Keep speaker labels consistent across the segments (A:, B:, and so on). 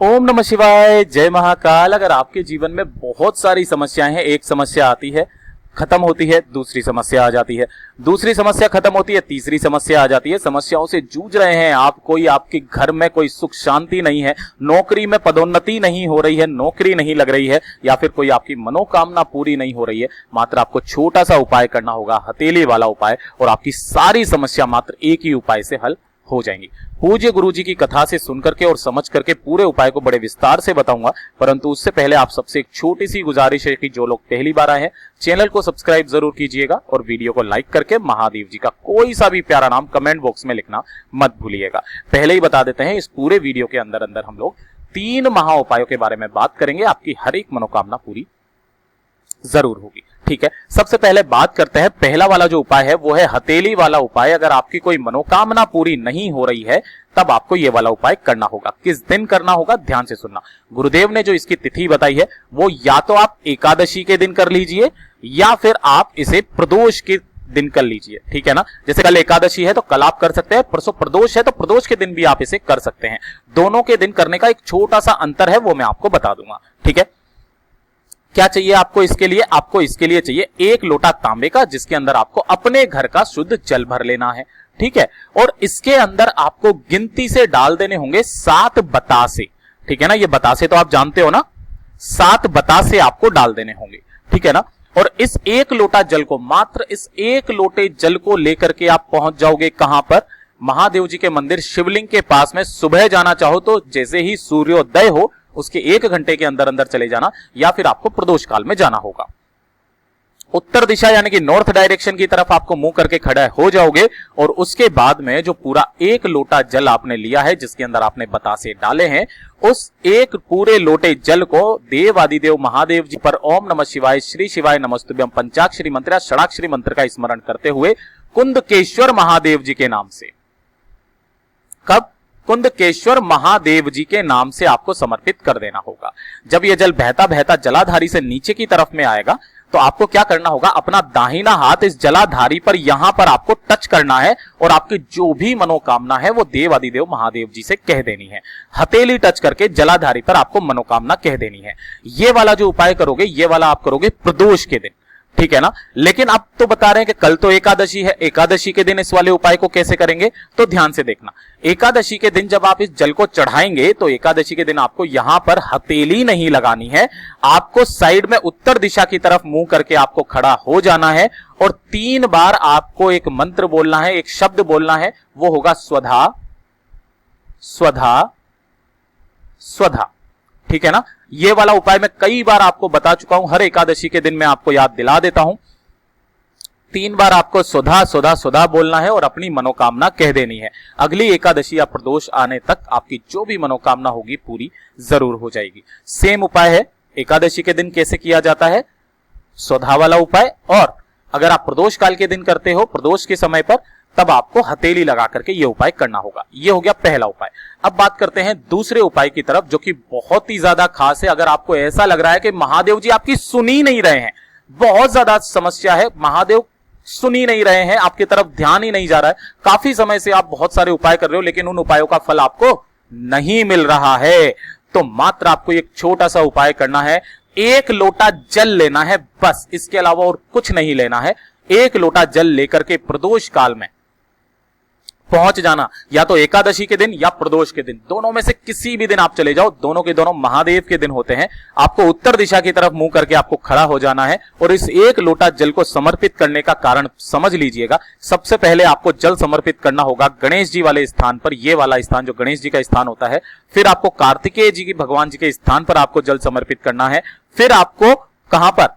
A: ओम नमः शिवाय, जय महाकाल। अगर आपके जीवन में बहुत सारी समस्याएं हैं, एक समस्या आती है, खत्म होती है, दूसरी समस्या आ जाती है, दूसरी समस्या खत्म होती है, तीसरी समस्या आ जाती है। समस्याओं से जूझ रहे हैं आप, कोई आपके घर में कोई सुख शांति नहीं है, नौकरी में पदोन्नति नहीं हो रही है, नौकरी नहीं लग रही है, या फिर कोई आपकी मनोकामना पूरी नहीं हो रही है, मात्र आपको छोटा सा उपाय करना होगा, हथेली वाला उपाय, और आपकी सारी समस्या मात्र एक ही उपाय से हल हो जाएंगी। पूज्य गुरु जी की कथा से सुनकर के और समझ करके पूरे उपाय को बड़े विस्तार से बताऊंगा, परंतु उससे पहले आप सबसे एक छोटी सी गुजारिश है कि जो लोग पहली बार आए हैं, चैनल को सब्सक्राइब जरूर कीजिएगा और वीडियो को लाइक करके महादेव जी का कोई सा भी प्यारा नाम कमेंट बॉक्स में लिखना मत भूलिएगा। पहले ही बता देते हैं, इस पूरे वीडियो के अंदर अंदर हम लोग 3 महा उपायों के बारे में बात करेंगे, आपकी हर एक मनोकामना पूरी जरूर होगी। ठीक है, सबसे पहले बात करते हैं, पहला वाला जो उपाय है वो है हथेली वाला उपाय। अगर आपकी कोई मनोकामना पूरी नहीं हो रही है तब आपको ये वाला उपाय करना होगा। किस दिन करना होगा, ध्यान से सुनना। गुरुदेव ने जो इसकी तिथि बताई है वो या तो आप एकादशी के दिन कर लीजिए या फिर आप इसे प्रदोष के दिन कर लीजिए। ठीक है ना, जैसे कल एकादशी है तो कल आप कर सकते हैं, परसों प्रदोष है तो प्रदोष के दिन भी आप इसे कर सकते हैं। दोनों के दिन करने का एक छोटा सा अंतर है, वो मैं आपको बता दूंगा। ठीक है, क्या चाहिए आपको इसके लिए? आपको इसके लिए चाहिए 1 लोटा तांबे का, जिसके अंदर आपको अपने घर का शुद्ध जल भर लेना है। ठीक है, और इसके अंदर आपको गिनती से डाल देने होंगे 7 बतासे। ठीक है ना, ये बतासे तो आप जानते हो ना, 7 बतासे आपको डाल देने होंगे। ठीक है ना, और इस 1 लोटा जल को, मात्र इस 1 लोटे जल को लेकर के आप पहुंच जाओगे कहां पर? महादेव जी के मंदिर शिवलिंग के पास में। सुबह जाना चाहो तो जैसे ही सूर्योदय हो उसके 1 घंटे के अंदर अंदर चले जाना, या फिर आपको प्रदोष काल में जाना होगा। उत्तर दिशा यानी कि नॉर्थ डायरेक्शन की तरफ आपको मुंह करके खड़ा हो जाओगे, और उसके बाद में जो पूरा 1 लोटा जल आपने लिया है, जिसके अंदर आपने बतासे डाले हैं, उस 1 पूरे लोटे जल को देव आदिदेव महादेव जी पर ओम नमः शिवाय, श्री शिवाय नमस्तुभ्यम पंचाक्षरी मंत्र या षडाक्षरी मंत्र का स्मरण करते हुए कुंदकेश्वर महादेव जी के नाम से, कब? कुंदकेश्वर महादेव जी के नाम से आपको समर्पित कर देना होगा। जब यह जल बहता बहता जलाधारी से नीचे की तरफ में आएगा तो आपको क्या करना होगा? अपना दाहिना हाथ इस जलाधारी पर, यहां पर आपको टच करना है और आपकी जो भी मनोकामना है वो देव आदिदेव महादेव जी से कह देनी है। हथेली टच करके जलाधारी पर आपको मनोकामना कह देनी है। ये वाला जो उपाय करोगे, ये वाला आप करोगे प्रदोष के दिन। ठीक है ना, लेकिन आप तो बता रहे हैं कि कल तो एकादशी है, एकादशी के दिन इस वाले उपाय को कैसे करेंगे? तो ध्यान से देखना, एकादशी के दिन जब आप इस जल को चढ़ाएंगे तो एकादशी के दिन आपको यहां पर हथेली नहीं लगानी है, आपको साइड में उत्तर दिशा की तरफ मुंह करके आपको खड़ा हो जाना है, और 3 बार आपको एक मंत्र बोलना है, एक शब्द बोलना है, वो होगा स्वधा स्वधा स्वधा। ठीक है ना, ये वाला उपाय मैं कई बार आपको बता चुका हूं, हर एकादशी के दिन मैं आपको याद दिला देता हूं। 3 बार आपको स्वधा स्वधा स्वधा बोलना है और अपनी मनोकामना कह देनी है। अगली एकादशी या प्रदोष आने तक आपकी जो भी मनोकामना होगी पूरी जरूर हो जाएगी। सेम उपाय है, एकादशी के दिन कैसे किया जाता है, स्वधा वाला उपाय, और अगर आप प्रदोष काल के दिन करते हो, प्रदोष के समय पर, तब आपको हथेली लगा करके ये उपाय करना होगा। ये हो गया पहला उपाय। अब बात करते हैं दूसरे उपाय की तरफ, जो कि बहुत ही ज्यादा खास है। अगर आपको ऐसा लग रहा है कि महादेव जी आपकी सुन ही नहीं रहे हैं, बहुत ज्यादा समस्या है, महादेव सुन ही नहीं रहे हैं, आपकी तरफ ध्यान ही नहीं जा रहा है, काफी समय से आप बहुत सारे उपाय कर रहे हो लेकिन उन उपायों का फल आपको नहीं मिल रहा है, तो मात्र आपको एक छोटा सा उपाय करना है। 1 लोटा जल लेना है बस, इसके अलावा और कुछ नहीं लेना है। 1 लोटा जल लेकर के प्रदोष काल में पहुंच जाना, या तो एकादशी के दिन या प्रदोष के दिन, दोनों में से किसी भी दिन आप चले जाओ, दोनों के दोनों महादेव के दिन होते हैं। आपको उत्तर दिशा की तरफ मुंह करके आपको खड़ा हो जाना है, और इस 1 लोटा जल को समर्पित करने का कारण समझ लीजिएगा। सबसे पहले आपको जल समर्पित करना होगा गणेश जी वाले स्थान पर, ये वाला स्थान जो गणेश जी का स्थान होता है। फिर आपको कार्तिकेय जी की, भगवान जी के स्थान पर आपको जल समर्पित करना है। फिर आपको कहां पर?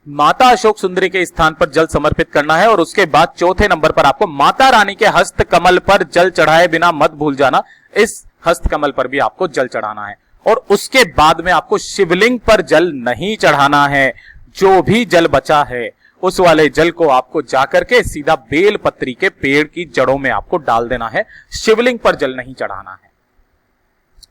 A: माता अशोक सुंदरी के स्थान पर जल समर्पित करना है, और उसके बाद चौथे नंबर पर आपको माता रानी के हस्त कमल पर जल चढ़ाए बिना मत भूल जाना, इस हस्त कमल पर भी आपको जल चढ़ाना है। और उसके बाद में आपको शिवलिंग पर जल नहीं चढ़ाना है, जो भी जल बचा है उस वाले जल को आपको जाकर के सीधा बेलपत्री के पेड़ की जड़ों में आपको डाल देना है, शिवलिंग पर जल नहीं चढ़ाना है।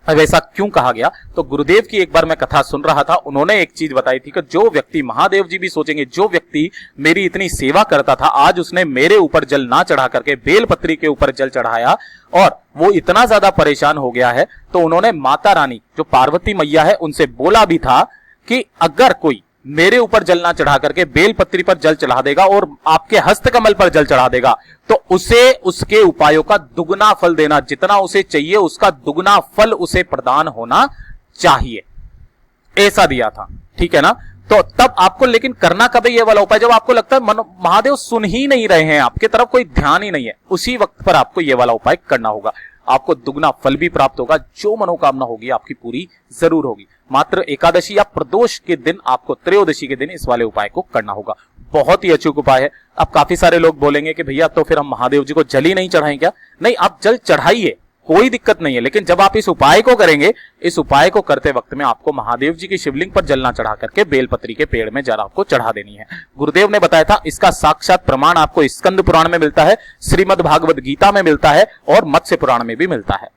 A: अब ऐसा क्यों कहा गया? तो गुरुदेव की एक बार मैं कथा सुन रहा था, उन्होंने एक चीज बताई थी कि जो व्यक्ति, महादेव जी भी सोचेंगे, जो व्यक्ति मेरी इतनी सेवा करता था, आज उसने मेरे ऊपर जल ना चढ़ा करके बेलपत्री के ऊपर जल चढ़ाया और वो इतना ज्यादा परेशान हो गया है, तो उन्होंने माता रानी जो पार्वती मैया है उनसे बोला भी था कि अगर कोई मेरे ऊपर जल ना चढ़ा करके बेलपत्री पर जल चढ़ा देगा और आपके हस्तकमल पर जल चढ़ा देगा, तो उसे उसके उपायों का दुगना फल देना, जितना उसे चाहिए उसका दुगना फल उसे प्रदान होना चाहिए, ऐसा दिया था। ठीक है ना? तो तब आपको लेकिन करना कब है ये वाला उपाय? जब आपको लगता है महादेव सुन ही नहीं रहे हैं, आपके तरफ कोई ध्यान ही नहीं है, उसी वक्त पर आपको ये वाला उपाय करना होगा। आपको दुगना फल भी प्राप्त होगा, जो मनोकामना होगी आपकी पूरी जरूर होगी। मात्र एकादशी या प्रदोष के दिन, आपको त्रयोदशी के दिन इस वाले उपाय को करना होगा। बहुत ही अचूक उपाय है। अब काफी सारे लोग बोलेंगे कि भैया तो फिर हम महादेव जी को जल ही नहीं चढ़ाएं क्या? नहीं, आप जल चढ़ाइए, कोई दिक्कत नहीं है, लेकिन जब आप इस उपाय को करेंगे, इस उपाय को करते वक्त में आपको महादेव जी की शिवलिंग पर जल ना चढ़ा करके बेलपत्री के पेड़ में जरा आपको चढ़ा देनी है। गुरुदेव ने बताया था, इसका साक्षात प्रमाण आपको स्कंद पुराण में मिलता है, श्रीमद् भागवत गीता में मिलता है और मत्स्य पुराण में भी मिलता है।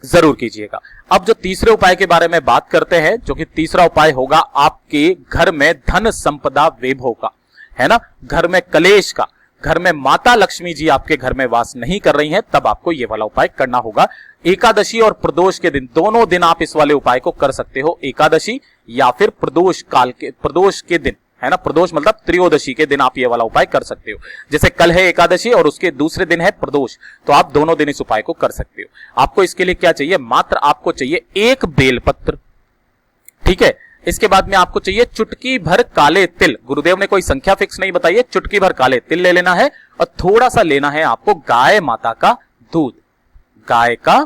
A: जरूर कीजिएगा। अब जो तीसरे उपाय के बारे में बात करते हैं, जो कि तीसरा उपाय होगा आपके घर में धन संपदा वैभव का, है ना, घर में कलेश का, घर में माता लक्ष्मी जी आपके घर में वास नहीं कर रही हैं, तब आपको ये वाला उपाय करना होगा। एकादशी और प्रदोष के दिन, दोनों दिन आप इस वाले उपाय को कर सकते हो, एकादशी या फिर प्रदोष के दिन, है ना, प्रदोष मतलब त्रयोदशी के दिन आप ये वाला उपाय कर सकते हो। जैसे कल है एकादशी और उसके दूसरे दिन है प्रदोष, तो आप दोनों दिन इस उपाय को कर सकते हो। आपको इसके लिए क्या चाहिए? मात्र आपको चाहिए एक बेलपत्र, ठीक है। इसके बाद में आपको चाहिए चुटकी भर काले तिल। गुरुदेव ने कोई संख्या फिक्स नहीं बताई है, चुटकी भर काले तिल ले लेना है और थोड़ा सा लेना है आपको गाय माता का दूध, गाय का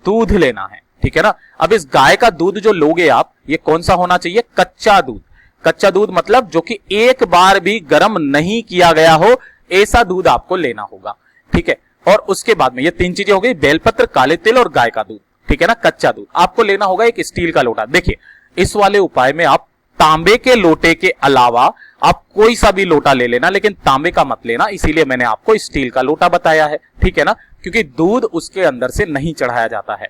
A: दूध लेना है, ठीक है ना। अब इस गाय का दूध जो लोगे आप, ये कौन सा होना चाहिए? कच्चा दूध। कच्चा दूध मतलब जो कि एक बार भी गर्म नहीं किया गया हो, ऐसा दूध आपको लेना होगा, ठीक है। और उसके बाद में ये तीन चीजें हो गई, बेलपत्र, काले तिल और गाय का दूध, ठीक है ना, कच्चा दूध। आपको लेना होगा एक स्टील का लोटा। देखिए, इस वाले उपाय में आप तांबे के लोटे के अलावा आप कोई सा भी लोटा ले लेना, लेकिन तांबे का मत लेना, इसीलिए मैंने आपको स्टील का लोटा बताया है, ठीक है ना, क्योंकि दूध उसके अंदर से नहीं चढ़ाया जाता है,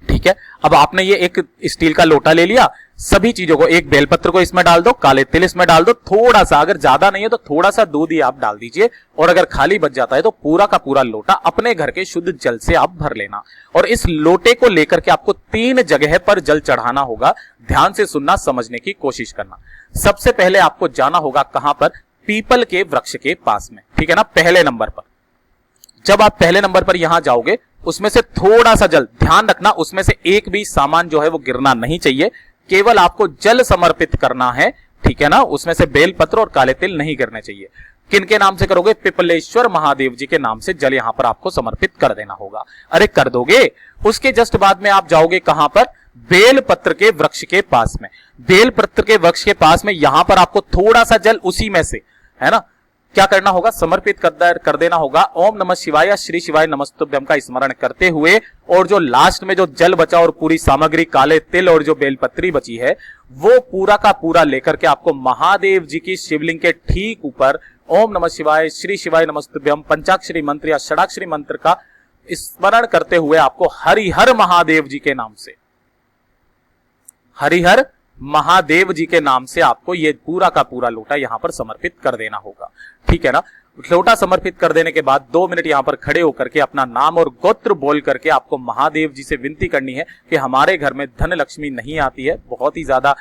A: ठीक है। अब आपने ये एक स्टील का लोटा ले लिया, सभी चीजों को, एक बेलपत्र को इसमें डाल दो, काले तिल इसमें डाल दो, थोड़ा सा, अगर ज्यादा नहीं है तो थोड़ा सा दूध ही आप डाल दीजिए, और अगर खाली बच जाता है तो पूरा का पूरा लोटा अपने घर के शुद्ध जल से आप भर लेना। और इस लोटे को लेकर के आपको 3 जगह पर जल चढ़ाना होगा। ध्यान से सुनना, समझने की कोशिश करना। सबसे पहले आपको जाना होगा कहां पर? पीपल के वृक्ष के पास में, ठीक है ना, पहले नंबर पर। जब आप पहले नंबर पर यहां जाओगे, उसमें से थोड़ा सा जल, ध्यान रखना उसमें से एक भी सामान जो है वो गिरना नहीं चाहिए, केवल आपको जल समर्पित करना है, ठीक है ना। उसमें से बेलपत्र और काले तिल नहीं गिरने चाहिए। किनके नाम से करोगे? पिपलेश्वर महादेव जी के नाम से जल यहां पर आपको समर्पित कर देना होगा। अरे कर दोगे। उसके जस्ट बाद में आप जाओगे कहां पर? बेलपत्र के वृक्ष के पास में। बेलपत्र के वृक्ष के पास में यहां पर आपको थोड़ा सा जल उसी में से, है ना, क्या करना होगा? समर्पित कर देना होगा। ओम नमः शिवाय, श्री शिवाय नमस्तुभ्यम का स्मरण करते हुए, और जो लास्ट में जो जल बचा और पूरी सामग्री, काले तिल और जो बेलपत्री बची है, वो पूरा का पूरा लेकर के आपको महादेव जी की शिवलिंग के ठीक ऊपर ओम नमः शिवाय, श्री शिवाय नमस्तुभ्यम पंचाक्षरी मंत्र या षडाक्षरी मंत्र का स्मरण करते हुए आपको हरिहर महादेव जी के नाम से, हरिहर महादेव जी के नाम से आपको ये पूरा का पूरा लोटा यहां पर समर्पित कर देना होगा, ठीक है ना। लोटा समर्पित कर देने के बाद 2 मिनट यहां पर खड़े होकर के अपना नाम और गोत्र बोल करके आपको महादेव जी से विनती करनी है कि हमारे घर में धन लक्ष्मी नहीं आती है, बहुत ही ज्यादा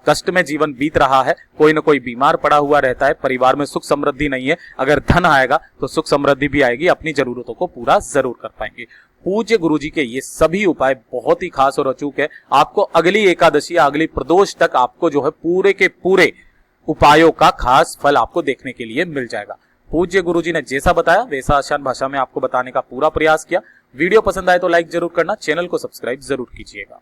A: कष्ट में जीवन बीत रहा है, कोई ना कोई बीमार पड़ा हुआ रहता है, परिवार में सुख समृद्धि नहीं है, अगर धन आएगा तो सुख समृद्धि भी आएगी, अपनी जरूरतों को पूरा जरूर कर पाएंगे। पूज्य गुरुजी के ये सभी उपाय बहुत ही खास और अचूक है। आपको अगली एकादशी या अगली प्रदोष तक आपको जो है पूरे के पूरे उपायों का खास फल आपको देखने के लिए मिल जाएगा। पूज्य गुरुजी ने जैसा बताया वैसा आसान भाषा में आपको बताने का पूरा प्रयास किया। वीडियो पसंद आए तो लाइक जरूर करना, चैनल को सब्सक्राइब जरूर कीजिएगा।